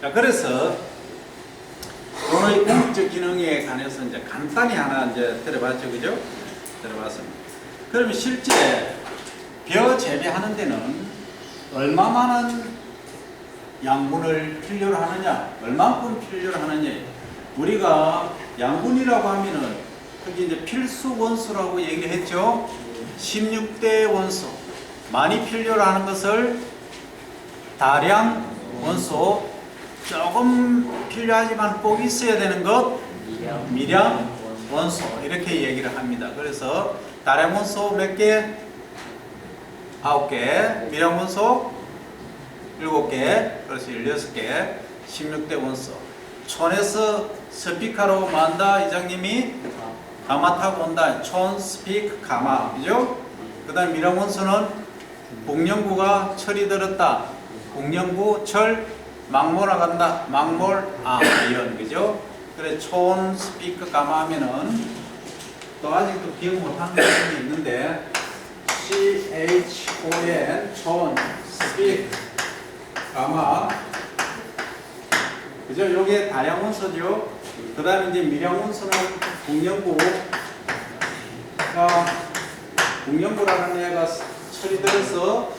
자, 그래서 오늘 공적 기능에 관해서 이제 간단히 하나 이제 들어봤죠, 그죠? 들어봤습니다. 그러면 실제 벼 재배하는 데는 얼마만한 양분을 필요로 하느냐, 얼만큼 필요로 하느냐. 우리가 양분이라고 하면은 여기 이제 필수 원소라고 얘기를 했죠. 16대 원소, 많이 필요로 하는 것을 다량 원소, 조금 필요하지만 꼭 있어야 되는 것 미량 원소, 이렇게 얘기를 합니다. 그래서 다량 원소 몇 개? 9개, 미량 원소 7개, 그래서 16개, 16대 원소. 촌에서 스피커로 만다 이장님이 가마 타고 온다. 촌 스피크 가마, 그죠? 그 다음 미량 원소는 공룡구가 철이 들었다. 공룡구 철 망몰 나간다. 망몰 아이언, 그죠? 그래 촌 스피크 가마 하면은 또 아직도 기억 못하는 것이 있는데 CHON 촌 스피크 가마, 그죠? 요게 다량 원소죠. 그 다음에 이제 미량 원소는 공룡구가, 공룡구라는 애가 철이 들어서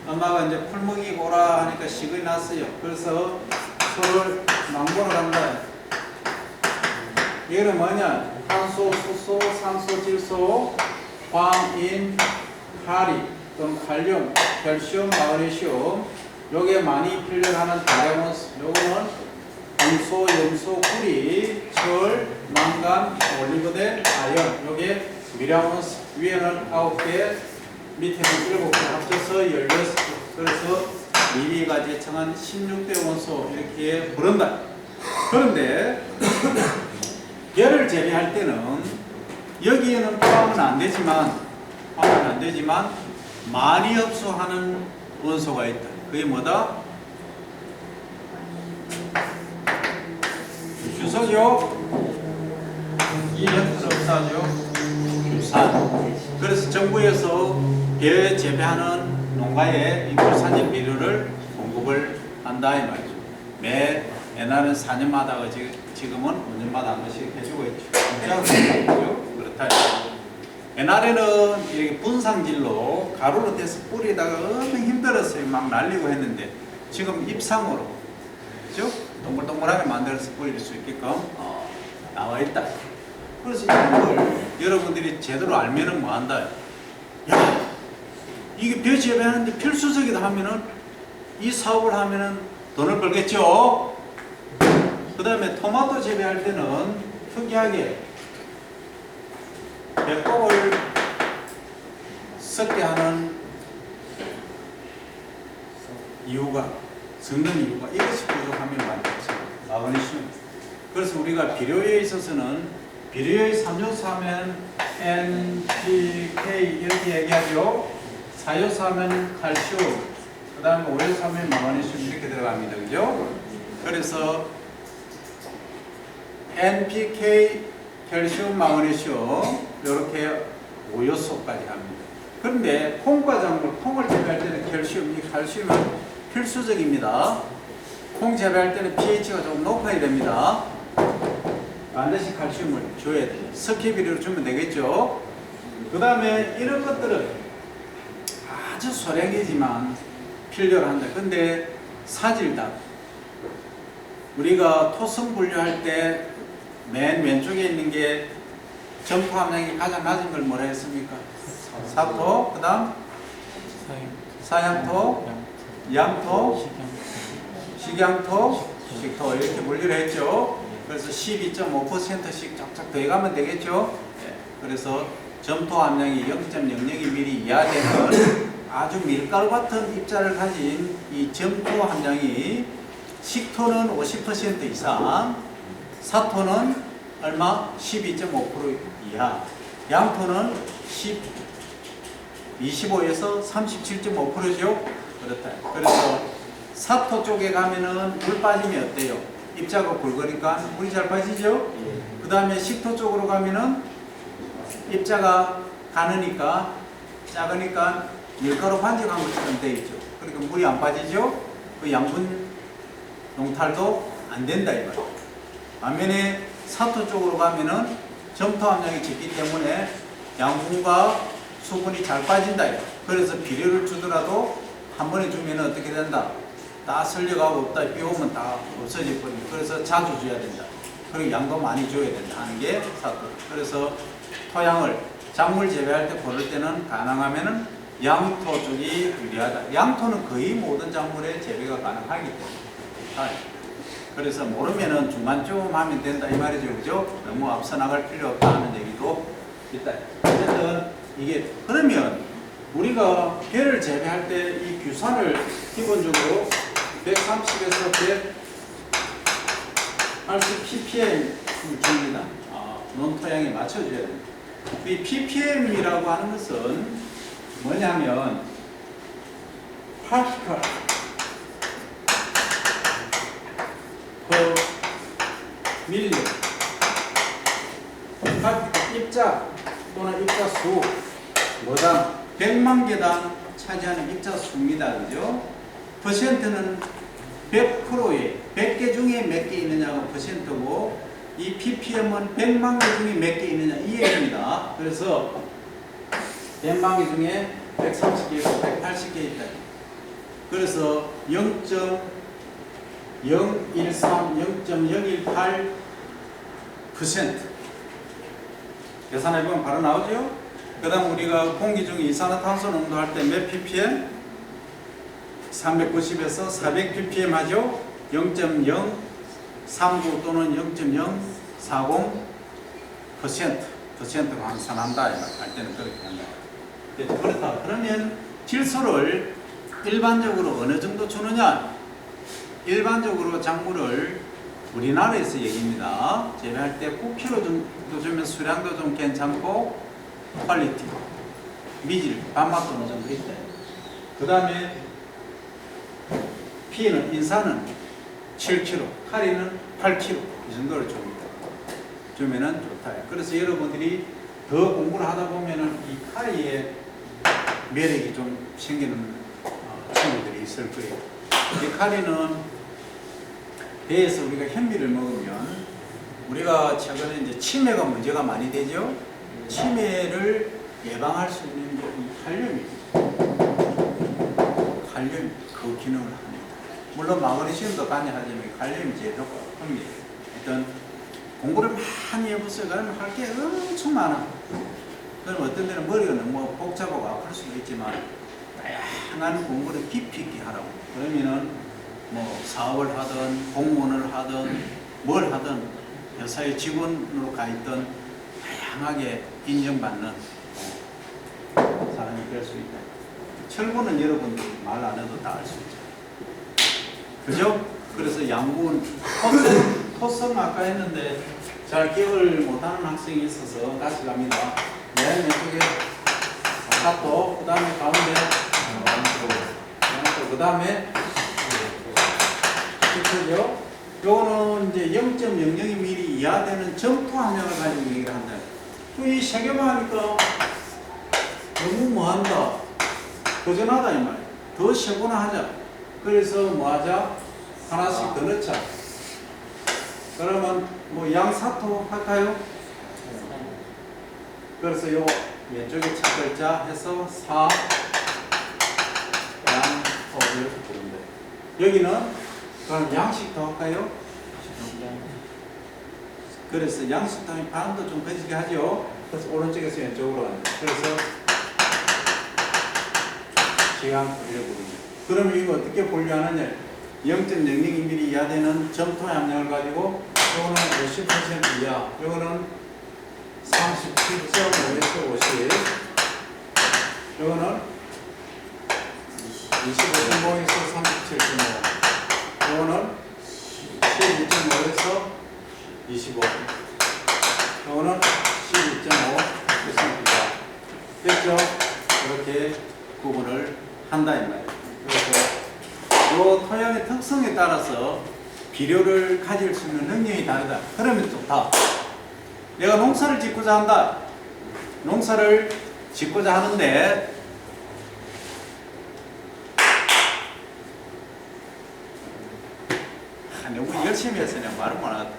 엄마가 이제 풀먹이 고라 하니까 식이 났어요. 그래서 소를 망보러 간다. 얘는 뭐냐? 탄소, 수소, 산소, 질소, 광인, 카리, 또는 칼륨, 칼슘, 마그네슘. 요게 많이 필요하는 다량 원소. 요거는 금소, 염소, 구리, 철, 망간, 올리브덴, 아연. 요게 미량 원소. 위에는 9개, 밑에는 7개 합쳐서 16개. 그래서 미리가 제청한 16대 원소 이렇게 부른다. 그런데 벼를 재배할 때는 여기에는 포함은 안 되지만 많이 흡수하는 원소가 있다. 그게 뭐다? 주석이요. 이 형태로 흡수하죠. 유산. 그래서 정부에서 벼 재배하는 농가에 이 불산질 비료를 공급을 한다 이 말이죠. 옛날은 4년마다 지금은 5년마다 한 번씩 해주고 있죠. 그렇다. 옛날에는 이렇게 분상질로 가루로 떼서 뿌리다가 엄청 힘들었어요. 막 날리고 했는데 지금 입상으로, 그죠? 동글동글하게 만들어서 뿌릴 수 있게끔 나와 있다. 그래서 이런 걸 여러분들이 제대로 알면은 뭐 한다. 야, 이게 벼 재배하는데 필수적이다 하면은 이 사업을 하면은 돈을 벌겠죠. 그 다음에 토마토 재배할 때는 특이하게 배꼽을 썩게 하는 이유가, 섞는 이유가 이것이 부족하면 많겠죠. 마그네슘. 그래서 우리가 비료에 있어서는 비료의 3요소 하면 NPK 이렇게 얘기하죠. 4요소 하면 칼슘, 그 다음에 5요소 하면 마그네슘 이렇게 들어갑니다. 그죠? 그래서 NPK, 칼슘, 마그네슘 이렇게 5요소까지 합니다. 그런데 콩과 작물, 콩을 재배할 때는 칼슘, 이 칼슘은 필수적입니다. 콩 재배할 때는 pH가 좀 높아야 됩니다. 반드시 칼슘을 줘야 돼요. 석회비료를 주면 되겠죠. 그 다음에 이런 것들은 아주 소량이지만 필요로 한다. 근데 사질당, 우리가 토성 분류할 때 맨 왼쪽에 있는 게 점토 함량이 가장 낮은 걸 뭐라 했습니까? 사토, 그 다음 사양토, 양토, 식양토, 식토 이렇게 분류를 했죠. 그래서 12.5%씩 쫙쫙 더해가면 되겠죠. 그래서 점토 함량이 0.002ml 이하 되는 아주 밀가루 같은 입자를 가진 이 점토 함량이 식토는 50% 이상, 사토는 얼마? 12.5% 이하, 양토는 25에서 37.5%죠. 그렇다. 그래서 사토 쪽에 가면은 물 빠짐이 어때요? 입자가 굵으니까 물이 잘 빠지죠. 그 다음에 식토 쪽으로 가면은 입자가 가느니까 작으니까 밀가루 반죽한 것처럼 되어 있죠. 그러니까 물이 안 빠지죠. 그 양분 농탈도 안 된다 이 말이에요. 반면에 사토 쪽으로 가면은 점토 함량이 적기 때문에 양분과 수분이 잘 빠진다. 그래서 비료를 주더라도 한 번에 주면 어떻게 된다? 다 설려가고 없다. 비 오면 다 없어져 버리고. 그래서 자주 줘야 된다. 그리고 양도 많이 줘야 된다 하는 게 사토. 그래서 토양을 작물 재배할 때 고를 때는 가능하면은 양토 쪽이 유리하다. 양토는 거의 모든 작물에 재배가 가능하기 때문에. 그래서 모르면은 중간쯤 하면 된다 이 말이죠. 그죠? 너무 앞서 나갈 필요 없다 하는 얘기도 있다. 어쨌든 이게 그러면 우리가 벼를 재배할 때 이 규산을 기본적으로 130에서 180 ppm 줍니다. 논토양에 맞춰줘야 됩니다. 이 ppm이라고 하는 것은 뭐냐면 파티클 밀리 입자 또는 입자 수 뭐당 100만 개당 차지하는 입자 수입니다. 그죠? 퍼센트는 100%에 100개 중에 몇 개 있느냐가 퍼센트고 이 ppm은 100만 개 중에 몇 개 있느냐 이 얘기입니다. 그래서 100만 개 중에 130개에서 180개 있다. 그래서 0.013, 0.018% 계산해보면 바로 나오죠? 그 다음 우리가 공기 중 이산화탄소 농도 할 때 몇 ppm? 390에서 400 ppm 하죠? 0.039 또는 0.040%로 환산한다 할 때는 그렇게 한다. 그렇다. 그러면 질소를 일반적으로 어느 정도 주느냐? 일반적으로 작물을 우리나라에서 얘기입니다. 재배할 때 9kg 정도 주면 수량도 좀 괜찮고 퀄리티, 미질, 밥맛도 어느 정도 있다. 그 다음에 피는 인산은 7kg, 카리는 8kg 이 정도를 줍니다. 주면은 좋다. 그래서 여러분들이 더 공부를 하다 보면은 이 카리의 매력이 좀 생기는 친구들이 있을 거예요. 이 카리는 배에서 우리가 현미를 먹으면 우리가 최근에 이제 치매가 문제가 많이 되죠. 치매를 예방할 수 있는 게 이 칼륨입니다. 칼륨 그 기능을 합니다. 물론 마그네슘도 관여하지만 칼륨이 제일 효과입니다. 일단 공부를 많이 해보세요. 그러면 할 게 엄청 많아. 그럼 어떤 데는 머리가 너무 복잡하고 아플 수도 있지만 다양한 공부를 깊이 있게 하라고. 그러면은 뭐 사업을 하든 공무원을 하든 뭘 하든 회사의 직원으로 가 있든 다양하게 인정받는 사람이 될 수 있다. 철분은 여러분들 말 안 해도 다 알 수 있죠. 그죠? 그래서 양분, 토성 아까 했는데 잘 기억을 못하는 학생이 있어서 다시 갑니다. 맨 왼쪽에 사토, 그 다음에 가운데 그 다음에 그죠? 요거는 이제 0.002mm 이하 되는 점토 함량을 가지고 얘기를 한다. 이 세 개만 하니까 너무 뭐한다? 도전하다 이 말이야. 더 세거나 하자. 그래서 뭐 하자? 하나씩 더 넣자. 그러면 뭐 양사토 할까요? 그래서 요 왼쪽에 첫 글자 해서 사 양토 이렇게 부른다. 여기는 그럼 양식토 할까요? 그래서 양식토는 발음도 좀 거지게 하죠. 그래서 오른쪽에서 왼쪽으로 가는. 그래서 지향토 이렇게 부릅니다. 그러면 이거 어떻게 분류하느냐? 0.002mm 이하 되는 점토 함량을 가지고 요거는 50% 이하, 요거는 37.5에서 50, 요거는 25.5에서 37.5, 요거는 12.5에서 25, 요거는 12.5%입니다. 됐죠? 이렇게 구분을 한다 이 말이에요. 그래서 이 토양의 특성에 따라서 비료를 가질 수 있는 능력이 다르다. 그러면 좋다. 내가 농사를 짓고자 한다. 농사를 짓고자 하는데 너무 열심히 해서 말을 못 하겠다.